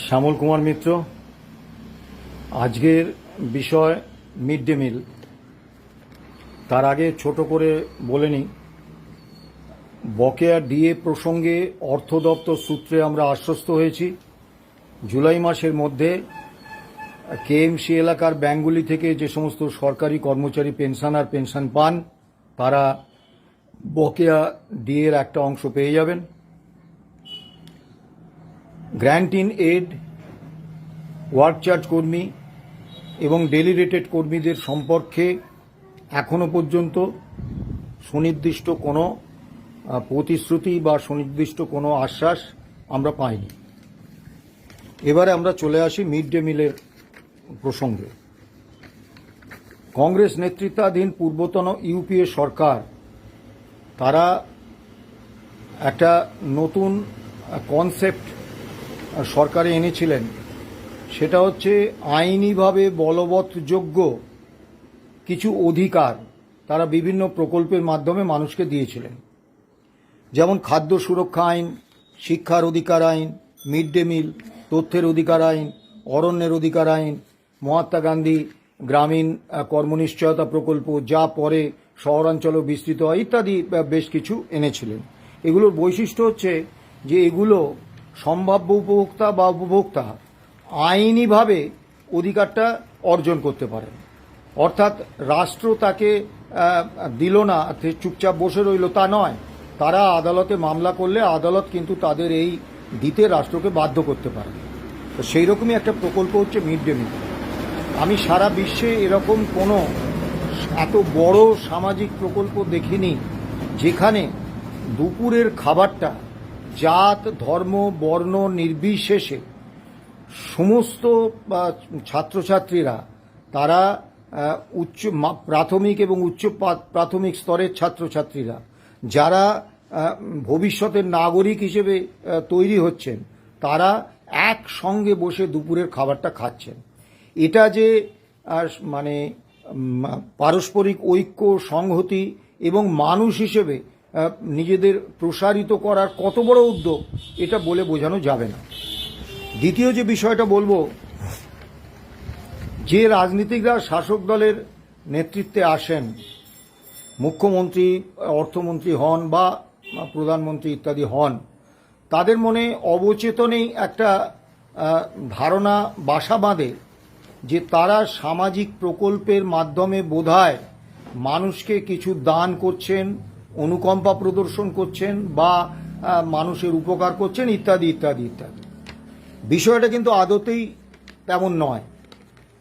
শ্যামল কুমার মিত্র। আজকের বিষয় mid day meal. তার আগে ছোট করে বলে নিই, বকেয়া ডিএ প্রসঙ্গে অর্থ দপ্তর সূত্রে আমরা আশ্বস্ত হয়েছি জুলাই মাসের মধ্যে কেএমসি এলাকার ব্যাংকগুলি থেকে যে সমস্ত সরকারি কর্মচারী পেনশনার পেনশন পান তারা বকেয়া ডিএর একটা অংশ পেয়ে যাবেন। Grant in add, work charge কর্মী এবং ডেলি রেটেড কর্মীদের সম্পর্কে এখনো পর্যন্ত সুনির্দিষ্ট কোনো প্রতিশ্রুতি বা সুনির্দিষ্ট কোনো আশ্বাস আমরা পাইনি। এবারে আমরা চলে আসি মিড ডে মিলের প্রসঙ্গে। কংগ্রেস নেতৃত্বাধীন পূর্বতন ইউপিএ সরকার তারা একটা নতুন কনসেপ্ট সরকারে এনেছিলেন, সেটা হচ্ছে আইনিভাবে বলবৎযোগ্য কিছু অধিকার তারা বিভিন্ন প্রকল্পের মাধ্যমে মানুষকে দিয়েছিলেন, যেমন খাদ্য সুরক্ষা আইন, শিক্ষার অধিকার আইন, মিড ডে মিল, তথ্যের অধিকার আইন, অরণ্যের অধিকার আইন, মহাত্মা গান্ধী গ্রামীণ কর্মনিশ্চয়তা প্রকল্প, যা পরে শহরাঞ্চলেও বিস্তৃত হয়, ইত্যাদি বেশ কিছু এনেছিলেন। এগুলোর বৈশিষ্ট্য হচ্ছে যে এগুলো সম্ভাব্য উপভোক্তা বা উপভোক্তা আইনিভাবে অধিকারটা অর্জন করতে পারেন। অর্থাৎ রাষ্ট্র তাকে দিল না, চুপচাপ বসে রইল, তা নয়। তারা আদালতে মামলা করলে আদালত কিন্তু তাদের এই দিতে রাষ্ট্রকে বাধ্য করতে পারে। তো সেই রকমই একটা প্রকল্প হচ্ছে মিড ডে মিল। আমি সারা বিশ্বে এরকম কোনো এত বড় সামাজিক প্রকল্প দেখিনি যেখানে দুপুরের খাবারটা জাত, ধর্ম, বর্ণ নির্বিশেষে সমস্ত ছাত্রছাত্রীরা, তারা উচ্চ প্রাথমিক এবং উচ্চ প্রাথমিক স্তরের ছাত্রছাত্রীরা যারা ভবিষ্যতের নাগরিক হিসেবে তৈরি হচ্ছেন, তারা একসঙ্গে বসে দুপুরের খাবারটা খাচ্ছেন। এটা যে মানে পারস্পরিক ঐক্য, সংহতি এবং মানুষ হিসেবে নিজেদের প্রসারিত করার কত বড় উদ্যোগ, এটা বলে বোঝানো যাবে না। দ্বিতীয় যে বিষয়টা বলবো, যে রাজনীতিকরা শাসক দলের নেতৃত্বে আসেন, মুখ্যমন্ত্রী, অর্থমন্ত্রী হন বা প্রধানমন্ত্রী ইত্যাদি হন, তাদের মনে অবচেতনেই একটা ধারণা বাসা বাঁধে যে তারা সামাজিক প্রকল্পের মাধ্যমে বোধহয় মানুষকে কিছু দান করছেন, অনুকম্পা প্রদর্শন করছেন বা মানুষের উপকার করছেন, ইত্যাদি ইত্যাদি ইত্যাদি। বিষয়টা কিন্তু আদতেই তেমন নয়।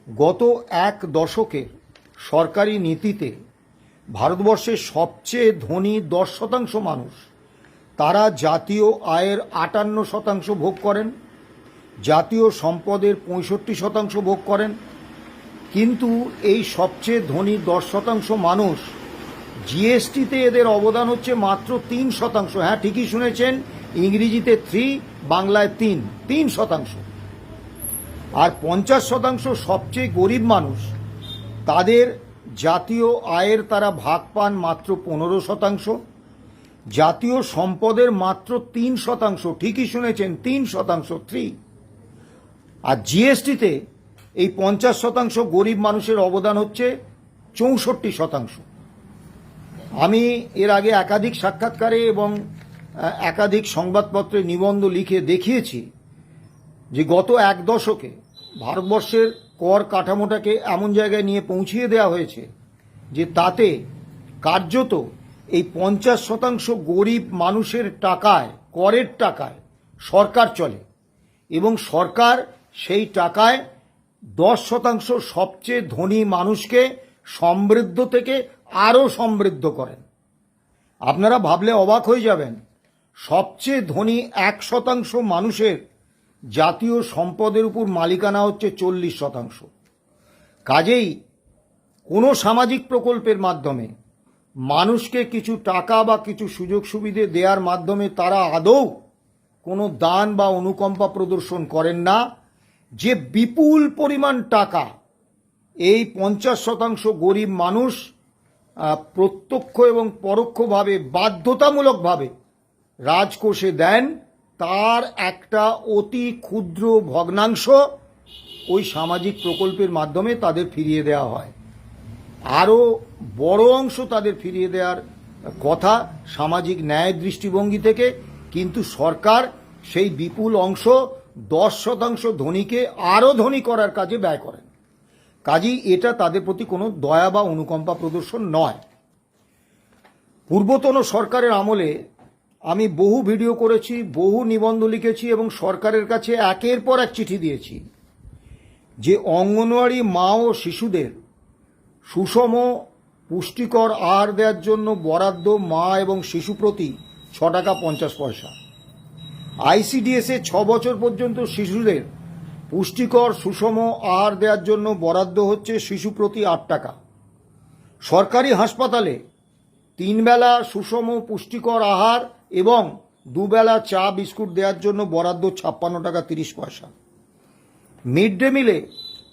গত এক দশকের সরকারি নীতিতে ভারতবর্ষের সবচেয়ে ধনী 10% মানুষ, তারা জাতীয় আয়ের 58% ভোগ করেন, জাতীয় সম্পদের 65% ভোগ করেন। কিন্তু এই সবচেয়ে ধনী 10% মানুষ, জিএসটিতে এদের অবদান হচ্ছে মাত্র 3%। হ্যাঁ, ঠিকই শুনেছেন, ইংরেজিতে 3, বাংলায় 3%। আর 50% সবচেয়ে গরিব মানুষ, তাদের জাতীয় আয়ের তারা ভাগ পান মাত্র 15%, জাতীয় সম্পদের মাত্র 3%। ঠিকই শুনেছেন, 3%, 3। আর জিএসটিতে এই 50% গরিব মানুষের অবদান হচ্ছে 64%। আমি এর আগে একাধিক সাক্ষাৎকারে এবং একাধিক সংবাদপত্রে নিবন্ধ লিখে দেখিয়েছি যে গত এক দশকে ভারতবর্ষের কর কাঠামোটাকে এমন জায়গায় নিয়ে পৌঁছিয়ে দেওয়া হয়েছে যে তাতে কার্যত এই 50% গরিব মানুষের টাকায়, করের টাকায় সরকার চলে এবং সরকার সেই টাকায় 10% সবচেয়ে ধনী মানুষকে সমৃদ্ধ থেকে আরও সমৃদ্ধ করেন। আপনারা ভাবলে অবাক হয়ে যাবেন, সবচেয়ে ধনী 1% মানুষের জাতীয় সম্পদের উপর মালিকানা হচ্ছে 40%। কাজেই কোনো সামাজিক প্রকল্পের মাধ্যমে মানুষকে কিছু টাকা বা কিছু সুযোগ সুবিধে দেওয়ার মাধ্যমে তারা আদৌ কোনো দান বা অনুকম্পা প্রদর্শন করেন না। যে বিপুল পরিমাণ টাকা এই 50% গরিব মানুষ প্রত্যক্ষ এবং পরোক্ষভাবে বাধ্যতামূলকভাবে রাজকোষে দেন, তার একটা অতি ক্ষুদ্র ভগ্নাংশ ওই সামাজিক প্রকল্পের মাধ্যমে তাদের ফিরিয়ে দেওয়া হয়। আরও বড় অংশ তাদের ফিরিয়ে দেওয়ার কথা সামাজিক ন্যায়ের দৃষ্টিভঙ্গি থেকে, কিন্তু সরকার সেই বিপুল অংশ 10% ধনীকে আরও ধনী করার কাজে ব্যয় করেন। কাজেই এটা তাদের প্রতি কোনো দয়া বা অনুকম্পা প্রদর্শন নয়। পূর্বতন সরকারের আমলে আমি বহু ভিডিও করেছি, বহু নিবন্ধ লিখেছি এবং সরকারের কাছে একের পর এক চিঠি দিয়েছি যে অঙ্গনওয়াড়ি মা ও শিশুদের সুষম পুষ্টিকর আহার দেওয়ার জন্য বরাদ্দ মা এবং শিশু প্রতি 6 টাকা 50 পয়সা। আইসিডিএসে 6 বছর পর্যন্ত শিশুদের পুষ্টিকর সুষম আহার দেওয়ার জন্য বরাদ্দ হচ্ছে শিশু প্রতি 8 টাকা। সরকারি হাসপাতালে 3 বেলা সুষম পুষ্টিকর আহার এবং 2 বেলা চা বিস্কুট দেওয়ার জন্য বরাদ্দ 56 টাকা 30 পয়সা। মিড ডে মিলে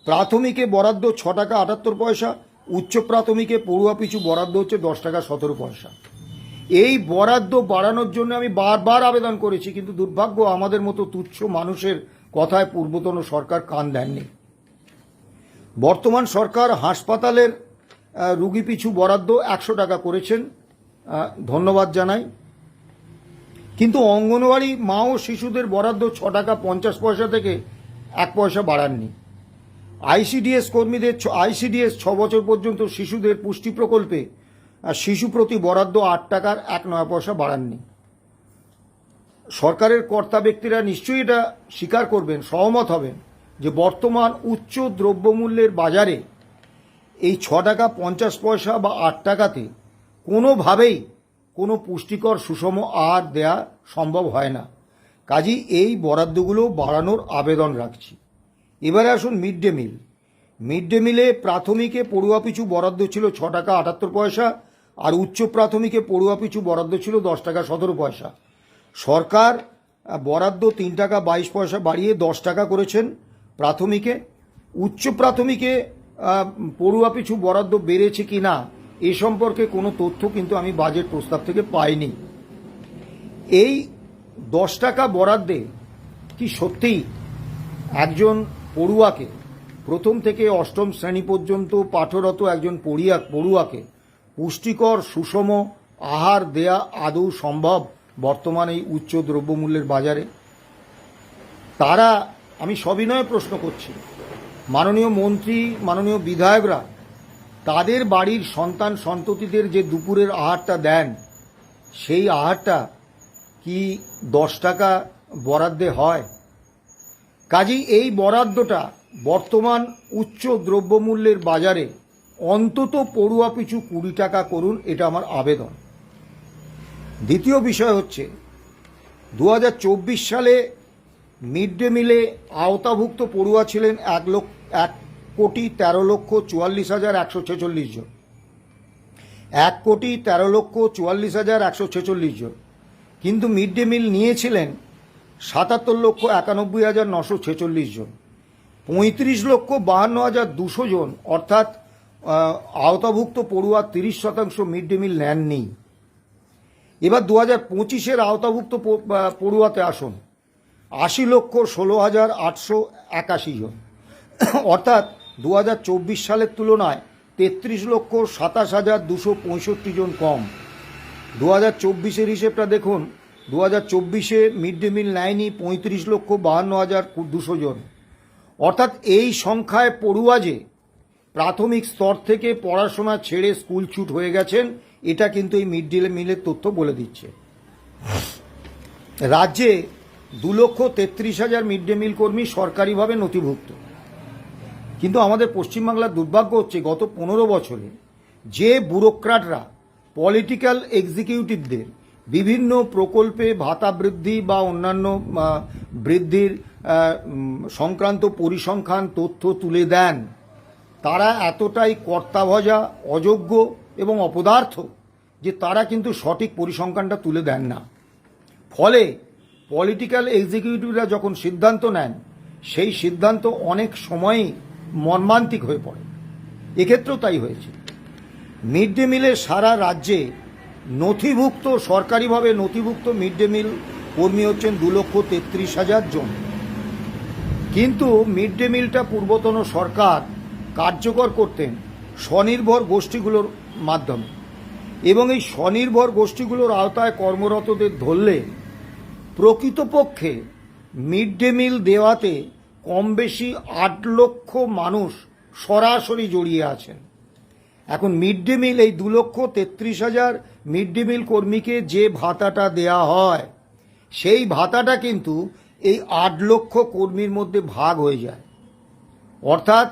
প্রাথমিকে বরাদ্দ 6 টাকা 78 পয়সা, উচ্চ প্রাথমিকে পড়ুয়া পিছু বরাদ্দ হচ্ছে 10 টাকা 17 পয়সা। এই বরাদ্দ বাড়ানোর জন্য আমি বারবার আবেদন করেছি, কিন্তু দুর্ভাগ্য আমাদের মতো তুচ্ছ মানুষের কথায় পূর্বতন সরকার কান দেননি। বর্তমান সরকার হাসপাতালের রুগী পিছু বরাদ্দ 100 টাকা করেছেন, ধন্যবাদ জানাই, কিন্তু অঙ্গনওয়াড়ি মা ও শিশুদের বরাদ্দ 6 টাকা 50 পয়সা থেকে 1 পয়সা বাড়াননি। আইসিডিএস কর্মীদের 6 বছর পর্যন্ত শিশুদের পুষ্টি প্রকল্পে শিশু প্রতি বরাদ্দ 8 টাকার 1 পয়সা বাড়াননি। সরকারের কর্তা ব্যক্তিরা নিশ্চয়ই এটা স্বীকার করবেন, সহমত হবেন যে বর্তমান উচ্চ দ্রব্যমূল্যের বাজারে এই 6 টাকা 50 পয়সা বা 8 টাকাতে কোনোভাবেই কোনো পুষ্টিকর সুষম আহার দেয়া সম্ভব হয় না। কাজেই এই বরাদ্দগুলো বাড়ানোর আবেদন রাখছি। এবারে আসুন mid day meal. Mid day মিলে প্রাথমিকে পড়ুয়া পিছু বরাদ্দ ছিল 6 টাকা 78 পয়সা, আর উচ্চ প্রাথমিকে পড়ুয়া পিছু বরাদ্দ ছিল 10 টাকা 17 পয়সা। সরকার বরাদ্দ 3 টাকা 22 পয়সা বাড়িয়ে 10 টাকা করেছেন প্রাথমিকে। উচ্চ প্রাথমিকে পড়ুয়া পিছু বরাদ্দ বেড়েছে কি না এ সম্পর্কে কোনো তথ্য কিন্তু আমি বাজেট প্রস্তাব থেকে পাইনি। এই 10 টাকা বরাদ্দে কি সত্যিই একজন পড়ুয়াকে, প্রথম থেকে অষ্টম শ্রেণী পর্যন্ত পাঠরত একজন পড়ুয়াকে পুষ্টিকর সুষম আহার দেয়া আদৌ সম্ভব বর্তমান এই উচ্চ দ্রব্যমূল্যের বাজারে? তারা, আমি সবিনয়ে প্রশ্ন করছি, মাননীয় মন্ত্রী, মাননীয় বিধায়করা তাদের বাড়ির সন্তান সন্ততিদের যে দুপুরের আহারটা দেন, সেই আহারটা কি 10 টাকা বরাদ্দে হয়? কাজেই এই বরাদ্দটা বর্তমান উচ্চ দ্রব্যমূল্যের বাজারে অন্তত পড়ুয়া পিছু 20 টাকা করুন, এটা আমার আবেদন। দ্বিতীয় বিষয় হচ্ছে 2024 সালে মিড ডে মিলে আওতাভুক্ত পড়ুয়া ছিলেন 1,13,44,146 জন। 1,13,44,146 জন, কিন্তু মিড ডে মিল নিয়েছিলেন 77,91,946 জন। 35,52,200 জন অর্থাৎ আওতাভুক্ত পড়ুয়া 30% মিড ডে মিল নেননি। এবার 2025-এর আওতাভুক্ত পড়ুয়াতে আসুন, 80,16,881 জন, অর্থাৎ 2024 সালের তুলনায় 33,27,265 জন কম। 2024-এর হিসেবটা দেখুন, 2024-এ মিড ডে মিল নেয়নি 35,52,200 জন, অর্থাৎ এই সংখ্যায় পড়ুয়া যে প্রাথমিক স্তর থেকে পড়াশোনা ছেড়ে স্কুল ছুট হয়ে গেছেন, এটা কিন্তু এই মিড ডে মিলের তথ্য বলে দিচ্ছে। রাজ্যে 2,33,000 মিড ডে মিল কর্মী সরকারিভাবে নথিভুক্ত, কিন্তু আমাদের পশ্চিমবাংলার দুর্ভাগ্য হচ্ছে গত 15 বছরে যে ব্যুরোক্র্যাটরা পলিটিক্যাল এক্সিকিউটিভদের বিভিন্ন প্রকল্পে ভাতা বৃদ্ধি বা অন্যান্য বৃদ্ধির সংক্রান্ত পরিসংখ্যান তথ্য তুলে দেন, তারা এতটাই কর্তাভজা, অযোগ্য এবং অপদার্থ যে তারা কিন্তু সঠিক পরিসংখ্যানটা তুলে দেন না। ফলে পলিটিক্যাল এক্সিকিউটিভরা যখন সিদ্ধান্ত নেন, সেই সিদ্ধান্ত অনেক সময়ই মর্মান্তিক হয়ে পড়ে। এক্ষেত্রেও তাই হয়েছে। মিড ডে মিলে সারা রাজ্যে নথিভুক্ত, সরকারিভাবে নথিভুক্ত মিড ডে মিল কর্মী হচ্ছেন 2,33,000 জন। কিন্তু মিড ডে মিলটা পূর্বতন সরকার কার্যকর করতেন স্বনির্ভর গোষ্ঠীগুলোর মাধ্যমে, এবং এই স্বনির্ভর গোষ্ঠীগুলোর আওতায় কর্মরতদের ধরলে প্রকৃতপক্ষে মিড ডে মিল দেওয়াতে কম বেশি 8 লক্ষ মানুষ সরাসরি জড়িয়ে আছেন। এখন মিড ডে মিল, এই 2,33,000 মিড ডে মিল কর্মীকে যে ভাতাটা দেয়া হয়, সেই ভাতাটা কিন্তু এই 8 লক্ষ কর্মীর মধ্যে ভাগ হয়ে যায়। অর্থাৎ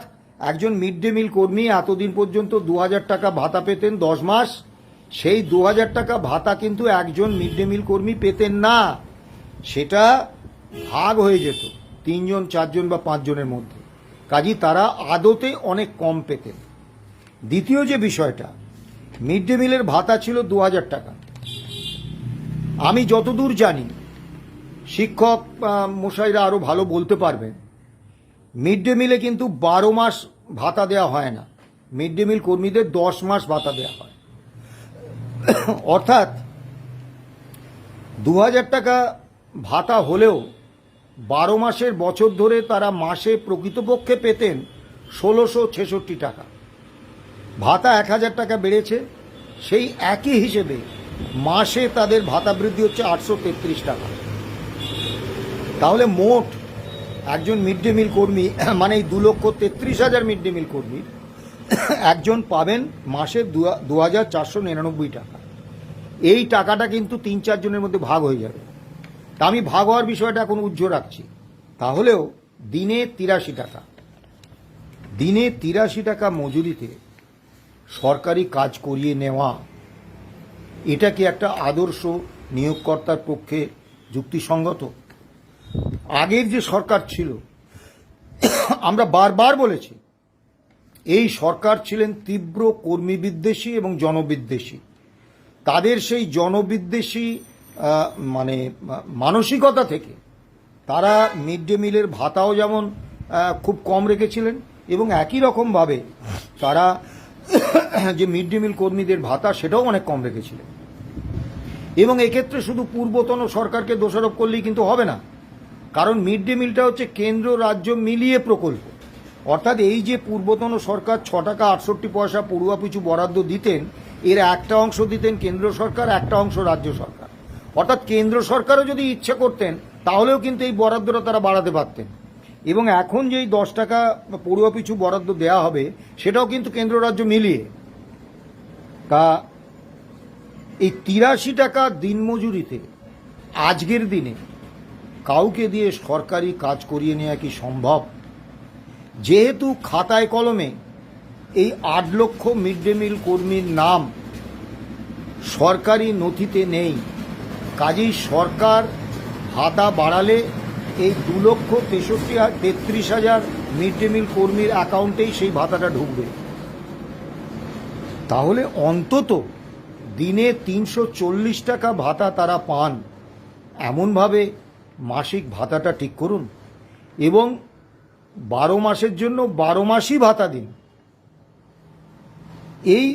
একজন মিড ডে মিল কর্মী এতদিন পর্যন্ত 2,000 টাকা ভাতা পেতেন 10 মাস, সেই 2,000 টাকা ভাতা কিন্তু একজন মিড ডে মিল কর্মী পেতেন না, সেটা ভাগ হয়ে যেত 3 জন 4 জন বা 5 জনের মধ্যে। কাজেই তারা আদতে অনেক কম পেতেন। দ্বিতীয় যে বিষয়টা, মিড ডে মিলের ভাতা ছিল 2,000 টাকা। আমি যতদূর জানি, শিক্ষক মশাইরা আরো ভালো বলতে পারবেন, মিড ডে মিলে কিন্তু 12 মাস ভাতা দেওয়া হয় না, মিড ডে মিল কর্মীদের 10 মাস ভাতা দেওয়া হয়। অর্থাৎ 2,000 টাকা ভাতা হলেও 12 মাসের বছর ধরে তারা মাসে প্রকৃতপক্ষে পেতেন 1,666 টাকা। ভাতা 1,000 টাকা বেড়েছে, সেই একই হিসেবে মাসে তাদের ভাতা বৃদ্ধি হচ্ছে 833 টাকা। তাহলে মোট একজন মিড ডে মিল কর্মী, মানে এই 2,33,000 মিড ডে মিল কর্মীর একজন পাবেন মাসে 2,499 টাকা। এই টাকাটা কিন্তু 3-4 জনের মধ্যে ভাগ হয়ে যাবে। তা আমি ভাগ হওয়ার বিষয়টা এখন উজ্জ্ব রাখছি। তাহলেও দিনে 83 টাকা, দিনে 83 টাকা মজুরিতে সরকারি কাজ করিয়ে নেওয়া, এটা কি একটা আদর্শ নিয়োগকর্তার পক্ষে যুক্তিসঙ্গত? আগের যে সরকার ছিল, আমরা বারবার বলেছি, এই সরকার ছিলেন তীব্র কর্মী বিদ্বেষী এবং জনবিদ্বেষী। তাদের সেই জনবিদ্বেষী মানে মানসিকতা থেকে তারা মিড ডে মিলের ভাতাও যেমন খুব কম রেখেছিলেন, এবং একই রকমভাবে তারা যে মিড ডে মিল কর্মীদের ভাতা সেটাও অনেক কম রেখেছিলেন। এবং এক্ষেত্রে শুধু পূর্বতন সরকারকে দোষারোপ করলেই কিন্তু হবে না, কারণ মিড ডে মিলটা হচ্ছে কেন্দ্র রাজ্য মিলিয়ে প্রকল্প। অর্থাৎ এই যে পূর্বতন সরকার 6 টাকা 68 পয়সা পড়ুয়া পিছু বরাদ্দ দিতেন, এর একটা অংশ দিতেন কেন্দ্র সরকার, একটা অংশ রাজ্য সরকার। অর্থাৎ কেন্দ্র সরকারও যদি ইচ্ছে করতেন তাহলেও কিন্তু এই বরাদ্দটা তারা বাড়াতে পারতেন। এবং এখন যেই 10 টাকা পড়ুয়া পিছু বরাদ্দ দেওয়া হবে, সেটাও কিন্তু কেন্দ্র রাজ্য মিলিয়ে। তা এই 83 টাকা দিনমজুরিতে আজকের দিনে কাউকে দিয়ে সরকারি কাজ করিয়ে নেওয়া কি সম্ভব? যেহেতু খাতায় কলমে এই 8 লক্ষ মিড ডে মিল কর্মীর নাম সরকারি নথিতে নেই, কাজেই সরকার ভাতা বাড়ালে এই 2,33,000 মিড ডে মিল কর্মীর অ্যাকাউন্টেই সেই ভাতাটা ঢুকবে। তাহলে অন্তত দিনে 340 টাকা ভাতা তারা পান, এমনভাবে মাসিক ভাতাটা ঠিক করুন, এবং 12 মাসের জন্য 12 মাসই ভাতা দিন। এই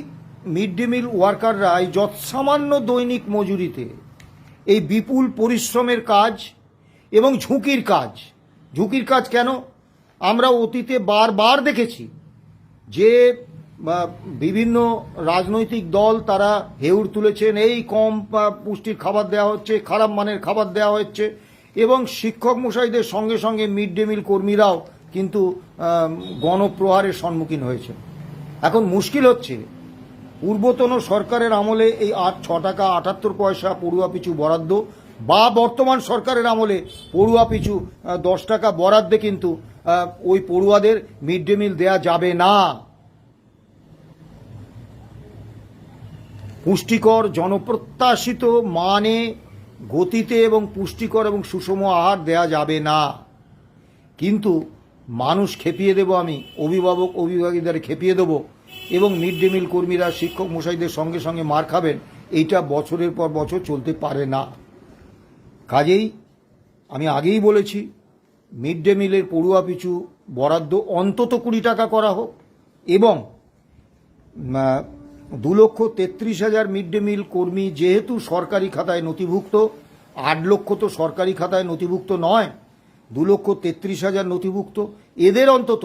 মিড ডে মিল ওয়ার্কাররা এই যৎসামান্য দৈনিক মজুরিতে এই বিপুল পরিশ্রমের কাজ এবং ঝুঁকির কাজ কেন? আমরা অতীতে বারবার দেখেছি যে বিভিন্ন রাজনৈতিক দল তারা হেউড় তুলেছেন, এই কম পুষ্টির খাবার দেওয়া হচ্ছে, খারাপ মানের খাবার দেওয়া হচ্ছে, এবং শিক্ষক মশাইদের সঙ্গে সঙ্গে মিড ডে মিল কর্মীরাও কিন্তু গণপ্রহারের সম্মুখীন হয়েছে। এখন মুশকিল হচ্ছে, পূর্বতন সরকারের আমলে এই 6 টাকা 78 পয়সা পড়ুয়া পিছু বরাদ্দ, বা বর্তমান সরকারের আমলে পড়ুয়া পিছু 10 টাকা বরাদ্দে কিন্তু ওই পড়ুয়াদের মিড ডে মিল দেয়া যাবে না। পুষ্টিকর জনপ্রত্যাশিত মানে গতিতে এবং পুষ্টিকর এবং সুষম আহার দেয়া যাবে না। কিন্তু মানুষ খেপিয়ে দেব, আমি অভিভাবক অভিভাবকদের খেপিয়ে দেব, এবং মিড ডে মিল কর্মীরা শিক্ষক মশাইদের সঙ্গে সঙ্গে মার খাবেন, এইটা বছরের পর বছর চলতে পারে না। কাজেই আমি আগেই বলেছি, মিড ডে মিলের পড়ুয়া পিছু বরাদ্দ অন্তত 20 টাকা করা হোক, এবং 2,33,000 মিড ডে মিল কর্মী যেহেতু সরকারি খাতায় নথিভুক্ত, 8 লক্ষ তো সরকারি খাতায় নথিভুক্ত নয়, 2,33,000 নথিভুক্ত। এদের অন্তত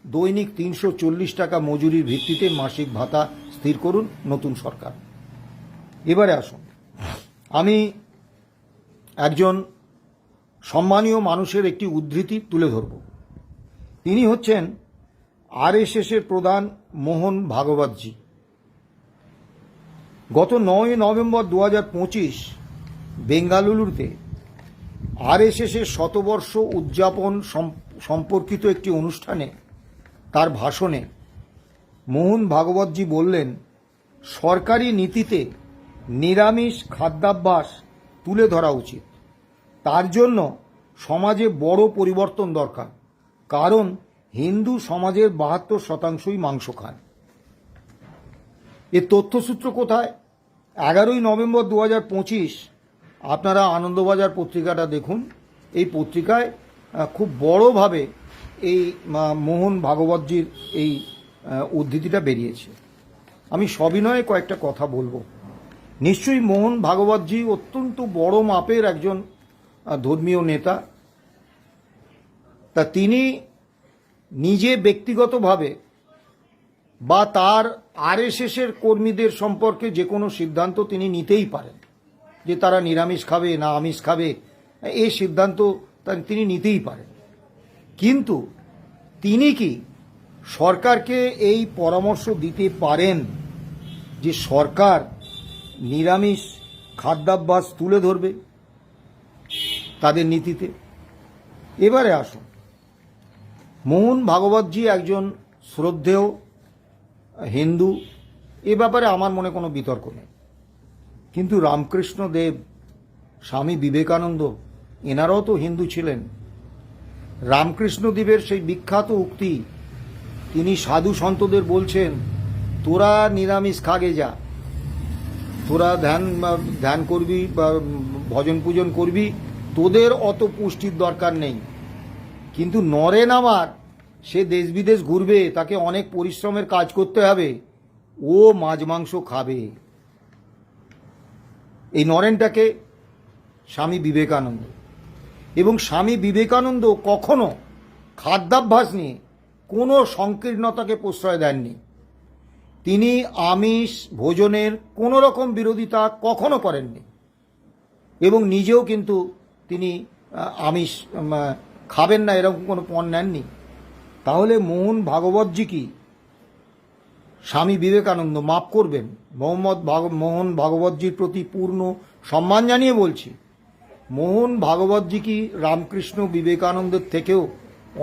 দৈনিক 340 টাকা মজুরির ভিত্তিতে মাসিক ভাতা স্থির করুন নতুন সরকার। এবারে আসুন, আমি একজন সম্মানীয় মানুষের একটি উদ্ধৃতি তুলে ধরব। তিনি হচ্ছেন আরএসএসের প্রধান মোহন ভাগবতজি। গত 9 নভেম্বর 2025 বেঙ্গালুরুতে আরএসএসের শতবর্ষ উদযাপন সম্পর্কিত একটি অনুষ্ঠানে তার ভাষণে মোহন ভাগবতজি বললেন, সরকারি নীতিতে নিরামিষ খাদ্যাভ্যাস তুলে ধরা উচিত। তার জন্য সমাজে বড় পরিবর্তন দরকার, কারণ হিন্দু সমাজের 72% মাংস খান। এর তথ্যসূত্র কোথায়? 11 নভেম্বর 2025 আপনারা আনন্দবাজার পত্রিকাটা দেখুন। এই পত্রিকায় খুব বড়ভাবে এই মোহন ভাগবতজির এই উদ্ধৃতিটা বেরিয়েছে। আমি সবিনয়ে কয়েকটা কথা বলবো। নিশ্চয়ই মোহন ভাগবতজি অত্যন্ত বড় মাপের একজন ধর্মীয় নেতা। তা তিনি নিজে ব্যক্তিগতভাবে বা তার আরএসএসের কর্মীদের সম্পর্কে যে কোনো সিদ্ধান্ত তিনি নিতেই পারেন, যে তারা নিরামিষ খাবে না আমিষ খাবে, এই সিদ্ধান্ত তিনি নিতেই পারেন। কিন্তু তিনি কি সরকারকে এই পরামর্শ দিতে পারেন যে সরকার নিরামিষ খাদ্যাভ্যাস তুলে ধরবে তাদের নীতিতে? এবারে আসুন, মোহন ভাগবতজি একজন শ্রদ্ধেয় হিন্দু, এ ব্যাপারে আমার মনে কোনো বিতর্ক নেই। কিন্তু রামকৃষ্ণ দেব, স্বামী বিবেকানন্দ, এনারাও তো হিন্দু ছিলেন। রামকৃষ্ণ দেবের সেই বিখ্যাত উক্তি, তিনি সাধু সন্তদের বলছেন, তোরা নিরামিষ খাগে যা, তোরা ধ্যান করবি বা ভজন পূজন করবি, তোদের অত পুষ্টির দরকার নেই। কিন্তু নরেন আমার, সে দেশ বিদেশ ঘুরবে, তাকে অনেক পরিশ্রমের কাজ করতে হবে, ও মাছ মাংস খাবে। এই নরেনটাকে স্বামী বিবেকানন্দ। এবং স্বামী বিবেকানন্দ কখনো খাদ্যাভ্যাস নিয়ে কোনো সংকীর্ণতাকে প্রশ্রয় দেননি। তিনি আমিষ ভোজনের কোনো রকম বিরোধিতা কখনো করেননি, এবং নিজেও কিন্তু তিনি আমিষ খাবেন না এরকম কোনো পণ নেননি। তাহলে মোহন ভাগবতজি কি স্বামী বিবেকানন্দ? মাফ করবেন, মোহন ভাগবতজির প্রতি পূর্ণ সম্মান জানিয়ে বলছি, মোহন ভাগবতজি কি রামকৃষ্ণ বিবেকানন্দের থেকেও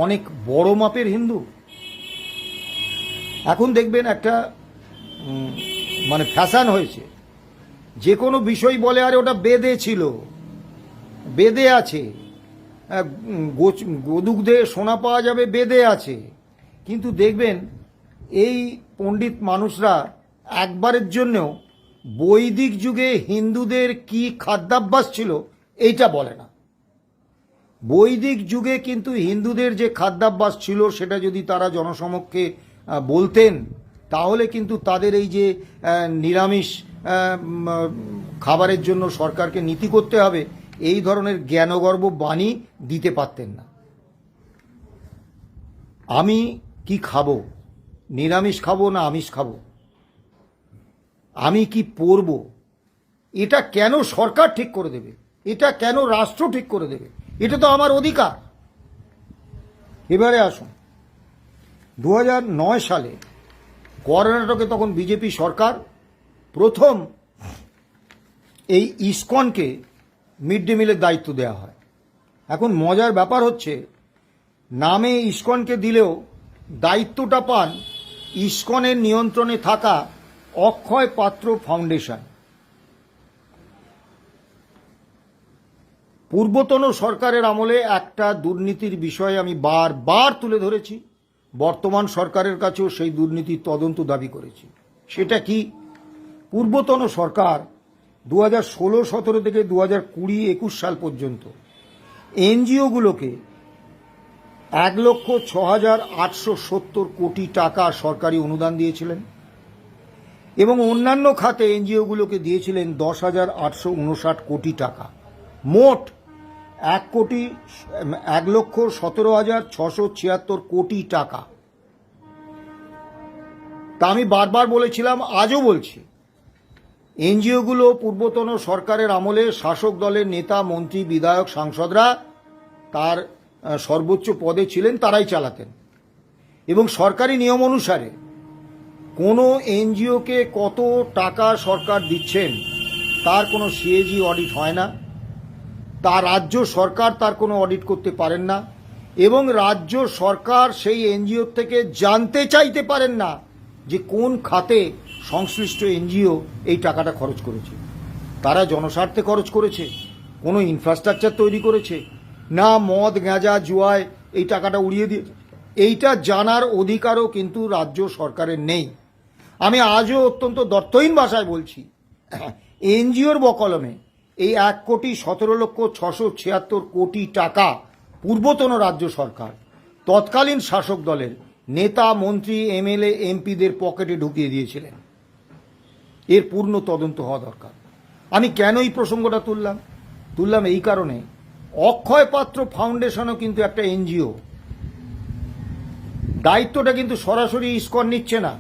অনেক বড় মাপের হিন্দু? এখন দেখবেন একটা ফ্যাশন হয়েছে, যে কোনো বিষয় বলে আরে ওটা বেদে ছিল, বেদে আছে, গোদুগ্ধে সোনা পাওয়া যাবে, বেদে আছে। কিন্তু দেখবেন এই পণ্ডিত মানুষরা একবারের জন্যও বৈদিক যুগে হিন্দুদের কি খাদ্যাভ্যাস ছিল এইটা বলে না। বৈদিক যুগে কিন্তু হিন্দুদের যে খাদ্যাভ্যাস ছিল সেটা যদি তারা জনসমক্ষে বলতেন, তাহলে কিন্তু তাদের এই যে নিরামিষ খাবারের জন্য সরকারকে নীতি করতে হবে, এই ধরনের জ্ঞানগর্ভ বাণী দিতে পারতেন না। আমি কি খাবো, নিরামিষ খাবো না আমিষ খাবো, আমি কি পরব, এটা কেন সরকার ঠিক করে দেবে? এটা কেন রাষ্ট্র ঠিক করে দেবে? এটা তো আমার অধিকার। এবারে আসুন, 2009 সালে কর্ণাটকে তখন বিজেপি সরকার প্রথম এই ইসকনকে মিড ডে মিলের দায়িত্ব দেওয়া হয়। এখন মজার ব্যাপার হচ্ছে, নামে ইসকনকে দিলেও দায়িত্বটা পান ইসকনের নিয়ন্ত্রণে থাকা অক্ষয় পাত্র ফাউন্ডেশন। পূর্বতন সরকারের আমলে একটা দুর্নীতির বিষয়ে আমি বারবার তুলে ধরেছি, বর্তমান সরকারের কাছেও সেই দুর্নীতির তদন্ত দাবি করেছি। সেটা কি? পূর্বতন সরকার 2016-17 থেকে 2020-21 সাল পর্যন্ত এনজিওগুলোকে 1,06,870 কোটি টাকা সরকারি অনুদান দিয়েছিলেন, এবং অন্যান্য খাতে এনজিওগুলোকে দিয়েছিলেন 10,859 কোটি টাকা। মোট 1,17,676 কোটি টাকা। তা আমি বারবার বলেছিলাম, আজও বলছি, এনজিওগুলো পূর্বতন সরকারের আমলে শাসক দলের নেতা, মন্ত্রী, বিধায়ক, সাংসদরা তার সর্বোচ্চ পদে ছিলেন, তারাই চালাতেন। এবং সরকারি নিয়ম অনুসারে কোনো এনজিওকে কত টাকা সরকার দিচ্ছেন তার কোনো সিএজি অডিট হয় না, তার রাজ্য সরকার তার কোনো অডিট করতে পারেন না, এবং রাজ্য সরকার সেই এনজিও থেকে জানতে চাইতে পারেন না যে কোন খাতে সংশ্লিষ্ট এনজিও এই টাকাটা খরচ করেছে। তারা জনস্বার্থে খরচ করেছে, কোনো ইনফ্রাস্ট্রাকচার তৈরি করেছে, না মদ গাঁজা জুয়ায় এই টাকাটা উড়িয়ে দিয়ে, এইটা জানার অধিকারও কিন্তু রাজ্য সরকারের নেই। আমি আজও অত্যন্ত দর্থহীন ভাষায় বলছি, এনজিওর বকলমে এই 1,17,676 কোটি টাকা পূর্বতন রাজ্য সরকার তৎকালীন শাসক দলের নেতা, মন্ত্রী, এমএলএ, এমপিদের পকেটে ঢুকিয়ে দিয়েছিলেন। এর পূর্ণ তদন্ত হওয়া দরকার। আমি কেন এই প্রসঙ্গটা তুললাম এই কারণে, অক্ষয় পাত্র ফাউন্ডেশনও কিন্তু একটা এনজিও। দায়িত্বটা কিন্তু সরাসরি ইসকন নিচ্ছে না,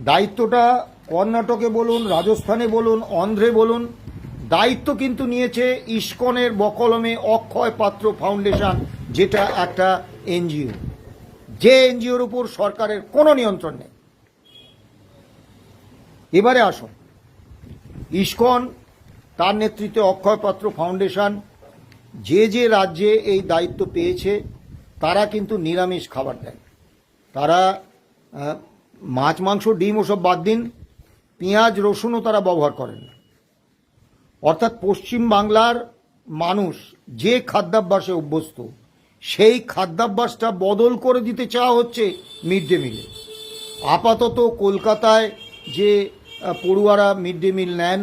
দায়িত্বটা কর্ণাটকে বলুন, রাজস্থানে বলুন, অন্ধ্রে বলুন, দায়িত্ব কিন্তু নিয়েছে ইসকনের বকলমে অক্ষয় পাত্র ফাউন্ডেশন, যেটা একটা এনজিও, যে এনজিওর উপর সরকারের কোনো নিয়ন্ত্রণ নেই। এবারে আসুন, ইসকন, তার নেতৃত্বে অক্ষয় পাত্র ফাউন্ডেশন যে যে রাজ্যে এই দায়িত্ব পেয়েছে তারা কিন্তু নিরামিষ খাবার দেয়। তারা মাছ, মাংস, ডিম ওসব বাদ দিন, পেঁয়াজ রসুনও তারা ব্যবহার করেন না। অর্থাৎ পশ্চিম বাংলার মানুষ যে খাদ্যাভ্যাসে অভ্যস্ত, সেই খাদ্যাভ্যাসটা বদল করে দিতে চাওয়া হচ্ছে মিড ডে মিলে। আপাতত কলকাতায় যে পড়ুয়ারা মিড ডে মিল নেন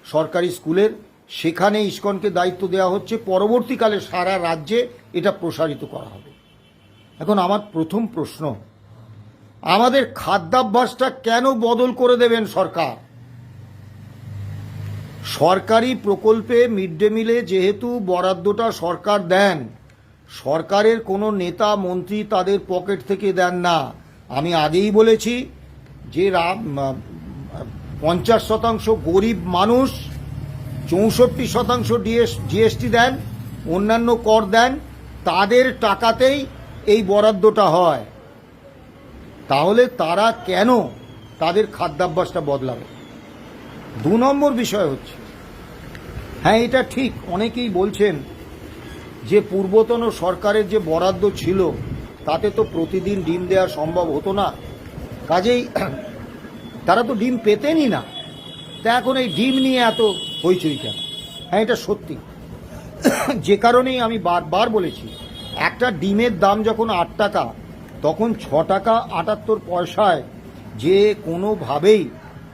সরকারি স্কুলের, সেখানে ইসকনকে দায়িত্ব দেওয়া হচ্ছে, পরবর্তীকালে সারা রাজ্যে এটা প্রসারিত করা হবে। এখন আমার প্রথম প্রশ্ন, আমাদের খাদ্যাভ্যাসটা কেন বদল করে দেবেন সরকার? সরকারি প্রকল্পে মিড ডে মিলে যেহেতু বরাদ্দটা সরকার দেন, সরকারের কোনো নেতা, মন্ত্রী তাদের পকেট থেকে দেন না। আমি আগেই বলেছি যে 50% গরিব মানুষ, 64% জিএসটি দেন, অন্যান্য কর দেন, তাদের টাকাতেই এই বরাদ্দটা হয়। তাহলে তারা কেন তাদের খাদ্যাভ্যাসটা বদলাবে? 2 নম্বর বিষয় হচ্ছে, হ্যাঁ এটা ঠিক, অনেকেই বলছেন যে পূর্বতন সরকারের যে বরাদ্দ ছিল তাতে তো প্রতিদিন ডিম দেওয়া সম্ভব হতো না, কাজেই তারা তো ডিম পেতেনই না, তা এখন এই ডিম নিয়ে এত হইচই কেন? হ্যাঁ এটা সত্যি, যে কারণেই আমি বারবার বলেছি, একটা ডিমের দাম যখন 8 টাকা, তখন 6 টাকা 78 পয়সায় যে কোনোভাবেই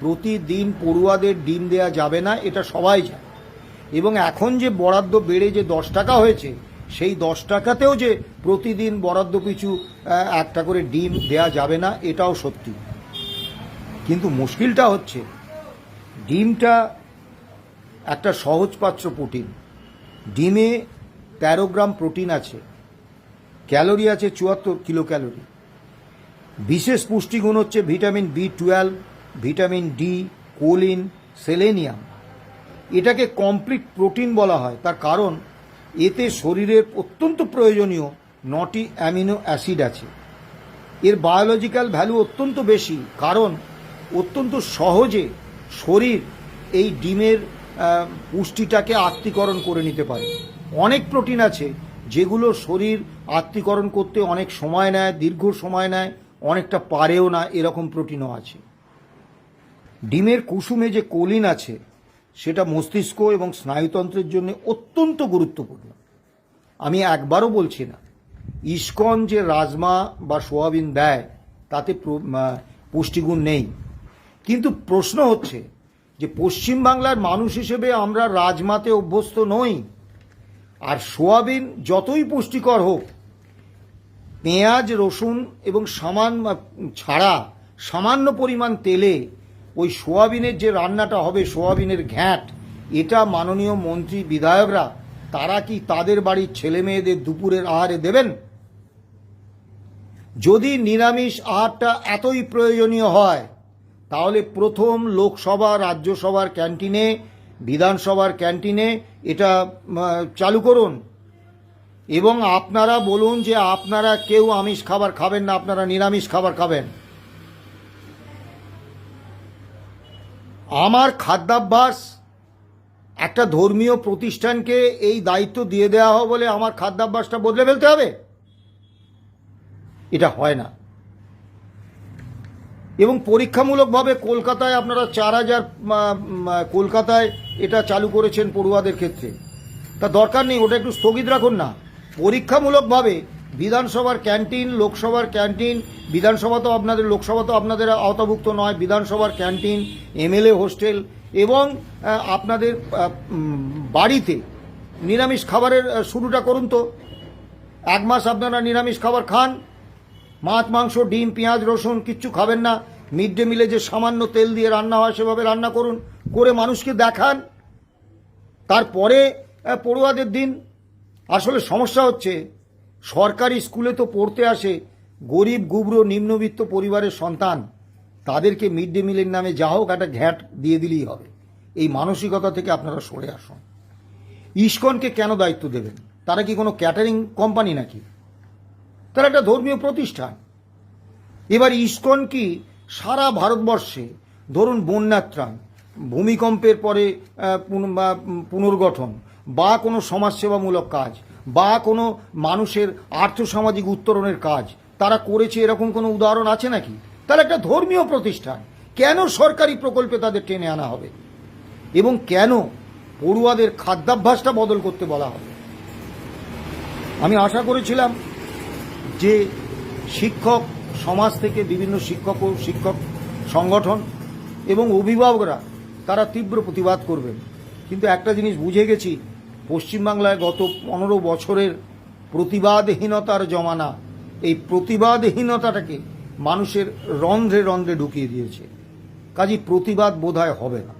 প্রতিদিন পড়ুয়াদের ডিম দেয়া যাবে না, এটা সবাই জানে। এবং এখন যে বরাদ্দ বেড়ে যে 10 টাকা হয়েছে, সেই 10 টাকাতেও যে প্রতিদিন বরাদ্দ পিছু একটা করে ডিম দেয়া যাবে না, এটাও সত্যি। কিন্তু মুশকিলটা হচ্ছে, ডিমটা একটা সহজপাচ্য প্রোটিন। ডিমে 13 গ্রাম প্রোটিন আছে, ক্যালোরি আছে 74 কিলো ক্যালোরি। বিশেষ পুষ্টিগুণ হচ্ছে vitamin B12, vitamin D, choline, selenium. এটাকে কমপ্লিট প্রোটিন বলা হয়, তার কারণ এতে শরীরের অত্যন্ত প্রয়োজনীয় 9টি অ্যামিনো অ্যাসিড আছে। এর বায়োলজিক্যাল ভ্যালু অত্যন্ত বেশি, কারণ অত্যন্ত সহজে শরীর এই ডিমের পুষ্টিটাকে আত্তীকরণ করে নিতে পারে। অনেক প্রোটিন আছে যেগুলো শরীর আত্তীকরণ করতে অনেক সময় নেয়, দীর্ঘ সময় নেয়, অনেকটা পারেও না, এরকম প্রোটিনও আছে। ডিমের কুসুমে যে কোলিন আছে সেটা মস্তিষ্ক এবং স্নায়ুতন্ত্রের জন্য অত্যন্ত গুরুত্বপূর্ণ। আমি একবারও বলছি না ইসকন যে রাজমা বা সোয়াবিন দেয় তাতে পুষ্টিগুণ নেই, কিন্তু প্রশ্ন হচ্ছে যে পশ্চিমবাংলার মানুষ হিসেবে আমরা রাজমাতে অভ্যস্ত নই। আর সোয়াবিন যতই পুষ্টিকর হোক, পেঁয়াজ, রসুন এবং সামান্য পরিমাণ তেলে ওই সোয়াবিনের যে রান্নাটা হবে, সোয়াবিনের ঘ্যাঁট, এটা মাননীয় মন্ত্রী, বিধায়করা তারা কি তাদের বাড়ির ছেলে মেয়েদের দুপুরের আহারে দেবেন? যদি নিরামিষ আহারটা এতই প্রয়োজনীয় হয় তাহলে প্রথম লোকসভা, রাজ্যসভার ক্যান্টিনে, বিধানসভার ক্যান্টিনে এটা চালু করুন এবং আপনারা বলুন যে আপনারা কেউ আমিষ খাবার খাবেন না, আপনারা নিরামিষ খাবার খাবেন। আমার খাদ্যাভ্যাস একটা ধর্মীয় প্রতিষ্ঠানকে এই দায়িত্ব দিয়ে দেওয়া হবে বলে আমার খাদ্যাভ্যাসটা বদলে ফেলতে হবে? এটা হয় না। এবং পরীক্ষামূলকভাবে কলকাতায় আপনারা 4,000 কলকাতায় এটা চালু করেছেন পড়ুয়াদের ক্ষেত্রে, তা দরকার নেই, ওটা একটু স্থগিত রাখুন না। পরীক্ষামূলকভাবে বিধানসভার ক্যান্টিন, লোকসভার ক্যান্টিন, বিধানসভা তো আপনাদের, লোকসভা তো আপনাদের আওতাভুক্ত নয়, বিধানসভার ক্যান্টিন, এমএলএ হোস্টেল এবং আপনাদের বাড়িতে নিরামিষ খাবারের শুরুটা করুন। তো 1 মাস আপনারা নিরামিষ খাবার খান, মাছ, মাংস, ডিম, পেঁয়াজ, রসুন কিচ্ছু খাবেন না। মিড ডে মিলে যে সামান্য তেল দিয়ে রান্না হয় সেভাবে রান্না করুন, করে মানুষকে দেখান, তারপরে পড়ুয়াদের দিন। আসলে সমস্যা হচ্ছে সরকারি স্কুলে তো পড়তে আসে গরিব গুবরো নিম্নবিত্ত পরিবারের সন্তান, তাদেরকে মিড ডে মিলের নামে যা হোক একটা ঘ্যাট দিয়ে দিলেই হবে। এই মানসিকতা থেকে আপনারা সরে আসুন। ইসকনকে কেন দায়িত্ব দেবেন? তারা কি কোনো ক্যাটারিং কোম্পানি নাকি? তারা একটা ধর্মীয় প্রতিষ্ঠান। এবার ইসকন কি সারা ভারতবর্ষে ধরুন বন্যার ত্রাণ, ভূমিকম্পের পরে পুনর্গঠন, বা কোনো সমাজসেবামূলক কাজ, বা কোনো মানুষের আর্থসামাজিক উত্তরণের কাজ তারা করেছে, এরকম কোনো উদাহরণ আছে নাকি? তারা একটা ধর্মীয় প্রতিষ্ঠান। কেন সরকারি প্রকল্পে তাদের টেনে আনা হবে? এবং কেন পড়ুয়াদের খাদ্যাভ্যাসটা বদল করতে বলা হবে? আমি আশা করেছিলাম যে শিক্ষক সমাজ থেকে বিভিন্ন শিক্ষক সংগঠন এবং অভিভাবকরা তারা তীব্র প্রতিবাদ করবেন, কিন্তু একটা জিনিস বুঝে গেছি, পশ্চিমবাংলায় গত 15 বছরের প্রতিবাদহীনতার জমানা, এই প্রতিবাদহীনতাটাকে মানুষের রন্ধ্রে রন্ধ্রে ঢুকিয়ে দিয়েছে। কাজেই প্রতিবাদ বোধহয় হবে না।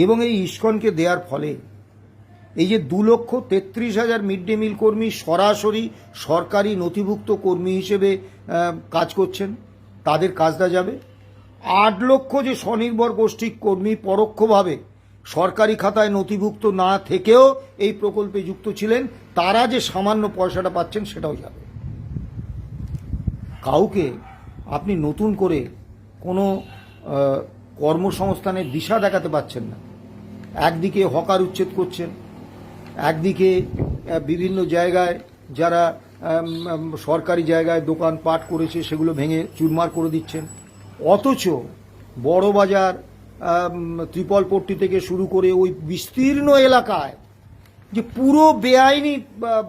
এবং এই ইসকনকে দেওয়ার ফলে এই যে 2,33,000 মিড ডে মিল কর্মী সরাসরি সরকারি নথিভুক্ত কর্মী হিসেবে কাজ করছেন, তাদের কাজটা যাবে। 8 লক্ষ যে স্বনির্ভর গোষ্ঠী কর্মী পরোক্ষভাবে সরকারি খাতায় নথিভুক্ত না থেকেও এই প্রকল্পে যুক্ত ছিলেন, তারা যে সামান্য পয়সাটা পাচ্ছেন সেটাও যাবে। কাউকে আপনি নতুন করে কোনো কর্মসংস্থানের দিশা দেখাতে পারছেন না। একদিকে হকার উচ্ছেদ করছেন, একদিকে বিভিন্ন জায়গায় যারা সরকারি জায়গায় দোকান পাট করেছে সেগুলো ভেঙে চুরমার করে দিচ্ছেন, অথচ বড়বাজার, ত্রিপলপট্টি থেকে শুরু করে ওই বিস্তীর্ণ এলাকায় যে পুরো বেআইনি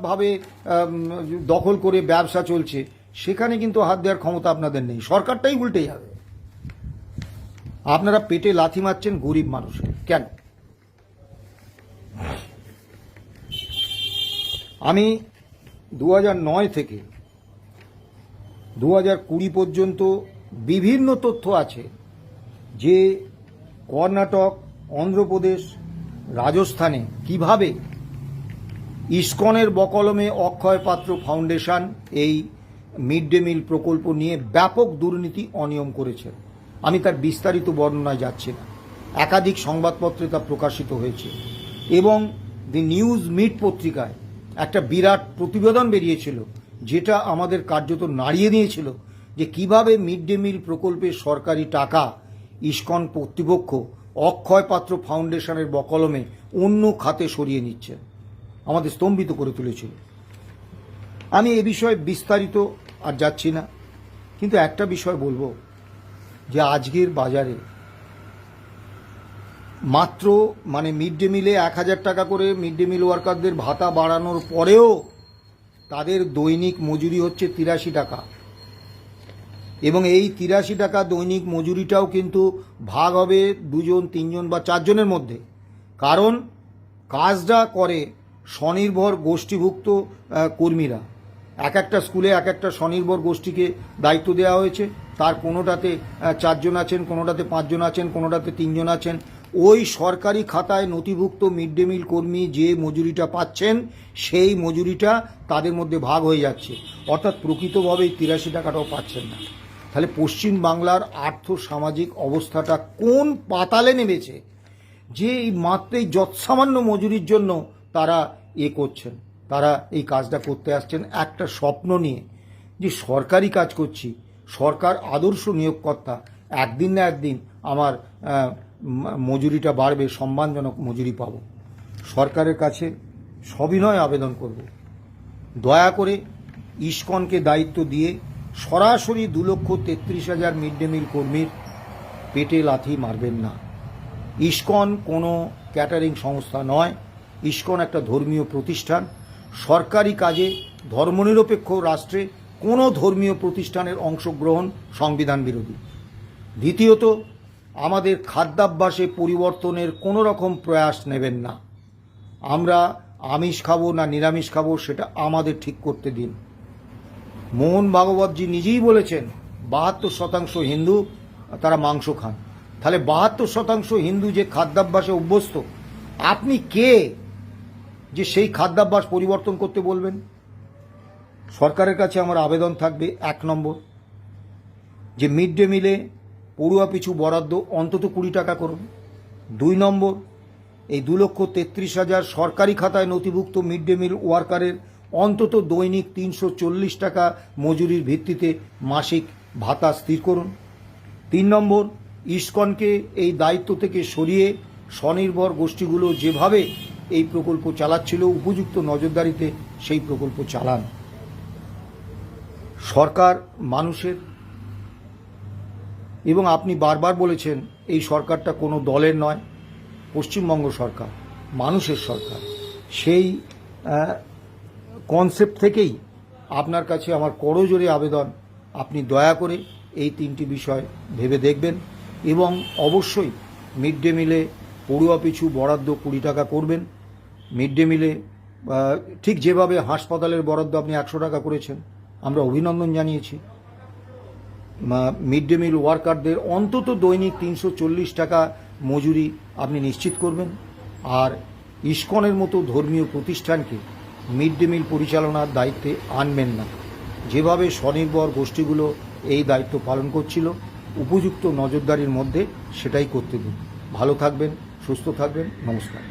ভাবে দখল করে ব্যবসা চলছে, সেখানে কিন্তু হাত দেওয়ার ক্ষমতা আপনাদের নেই। সরকারটাই উল্টে যাবে। আপনারা পেটে লাথি মারছেন গরিব মানুষের। কেন? আমি 2009 থেকে 2020 পর্যন্ত বিভিন্ন তথ্য আছে যে কর্ণাটক, অন্ধ্রপ্রদেশ, রাজস্থানে কিভাবে ইসকনের বকলমে অক্ষয় পাত্র ফাউন্ডেশন এই মিড ডে মিল প্রকল্প নিয়ে ব্যাপক দুর্নীতি, অনিয়ম করেছে। আমি তার বিস্তারিত বর্ণনায় যাচ্ছি না। একাধিক সংবাদপত্রে তা প্রকাশিত হয়েছে এবং দি নিউজ মিট পত্রিকায় একটা বিরাট প্রতিবেদন বেরিয়েছিল, যেটা আমাদের কার্যত নাড়িয়ে দিয়েছিল যে কিভাবে মিড ডে মিল প্রকল্পের সরকারি টাকা ইসকন কর্তৃপক্ষ অক্ষয় পাত্র ফাউন্ডেশনের বকলমে অন্য খাতে সরিয়ে নিচ্ছে। আমাদের স্তম্ভিত করে তুলেছিল। আমি এ বিষয়ে বিস্তারিত আর যাচ্ছি না, কিন্তু একটা বিষয় বলবো যে আজকের বাজারে মাত্র মিড ডে মিলে 1,000 টাকা করে মিড ডে মিল ওয়ার্কারদের ভাতা বাড়ানোর পরেও তাদের দৈনিক মজুরি হচ্ছে 83 টাকা। এবং এই 83 টাকা দৈনিক মজুরিটাও কিন্তু ভাগ হবে 2 জন, 3 জন বা 4 জনের মধ্যে। কারণ কাজটা করে স্বনির্ভর গোষ্ঠীভুক্ত কর্মীরা। এক একটা স্কুলে এক একটা স্বনির্ভর গোষ্ঠীকে দায়িত্ব দেওয়া হয়েছে। তার কোনোটাতে 4 জন আছেন, কোনোটাতে 5 জন আছেন, কোনোটাতে 3 জন আছেন, ওই সরকারি খাতায় নথিভুক্ত মিড ডে মিল কর্মী যে মজুরিটা পাচ্ছেন সেই মজুরিটা তাদের মধ্যে ভাগ হয়ে যাচ্ছে, অর্থাৎ প্রকৃতভাবে 83 টাকাটাও পাচ্ছেন না। তাহলে পশ্চিম বাংলার আর্থ সামাজিক অবস্থাটা কোন পাতালে নেমেছে যে এই মাত্রই যৎসামান্য মজুরির জন্য তারা করছেন, তারা এই কাজটা করতে আসছেন একটা স্বপ্ন নিয়ে যে সরকারি কাজ করছি, সরকার আদর্শ নিয়োগকর্তা, একদিন না একদিন আমার মজুরিটা বাড়বে, সম্মানজনক মজুরি পাব। সরকারের কাছে সবিনয় আবেদন করব, দয়া করে ইসকনকে দায়িত্ব দিয়ে সরাসরি 2,33,000 মিড ডে মিল কর্মীর পেটে লাথি মারবেন না। ইসকন কোনো ক্যাটারিং সংস্থা নয়, ইসকন একটা ধর্মীয় প্রতিষ্ঠান। সরকারি কাজে ধর্মনিরপেক্ষ রাষ্ট্রে কোনো ধর্মীয় প্রতিষ্ঠানের অংশগ্রহণ সংবিধান বিরোধী। দ্বিতীয়ত, আমাদের খাদ্যাভ্যাসে পরিবর্তনের কোনো রকম প্রয়াস নেবেন না। আমরা আমিষ খাবো না নিরামিষ খাবো সেটা আমাদের ঠিক করতে দিন। মোহন ভাগবতজি নিজেই বলেছেন 72% হিন্দু তারা মাংস খান। তাহলে 72% হিন্দু যে খাদ্যাভ্যাসে অভ্যস্ত, আপনি কে যে সেই খাদ্যাভ্যাস পরিবর্তন করতে বলবেন? সরকারের কাছে আমার আবেদন থাকবে, 1 নম্বর, যে মিড ডে মিলে পড়ুয়া পিছু বরাদ্দ অন্তত 20 টাকা করুন। 2 নম্বর, এই 2,33,000 সরকারি খাতায় নথিভুক্ত মিড ডে মিল ওয়ার্কারের অন্তত দৈনিক 340 টাকা মজুরির ভিত্তিতে মাসিক ভাতা স্থির করুন। 3 নম্বর, ইসকনকে এই দায়িত্ব থেকে সরিয়ে স্বনির্ভর গোষ্ঠীগুলো যেভাবে এই প্রকল্প চালাচ্ছিল উপযুক্ত নজরদারিতে সেই প্রকল্প চালান। সরকার মানুষের, এবং আপনি বারবার বলেছেন এই সরকারটা কোনো দলের নয়, পশ্চিমবঙ্গ সরকার মানুষের সরকার। সেই কনসেপ্ট থেকেই আপনার কাছে আমার করজোড়ে আবেদন, আপনি দয়া করে এই 3টি বিষয় ভেবে দেখবেন এবং অবশ্যই মিড ডে মিলে পড়ুয়া পিছু বরাদ্দ 20 টাকা করবেন। মিড ডে মিলে ঠিক যেভাবে হাসপাতালের বরাদ্দ আপনি 100 টাকা করেছেন, আমরা অভিনন্দন জানিয়েছি। মিড ডে মিল ওয়ার্কারদের অন্তত দৈনিক 340 টাকা মজুরি আপনি নিশ্চিত করবেন। আর ইসকনের মতো ধর্মীয় প্রতিষ্ঠানকে মিড ডে মিল পরিচালনার দায়িত্বে আনবেন না। যেভাবে স্বনির্ভর গোষ্ঠীগুলো এই দায়িত্ব পালন করছিল উপযুক্ত নজরদারির মধ্যে সেটাই করতে দিন। ভালো থাকবেন, সুস্থ থাকবেন, নমস্কার।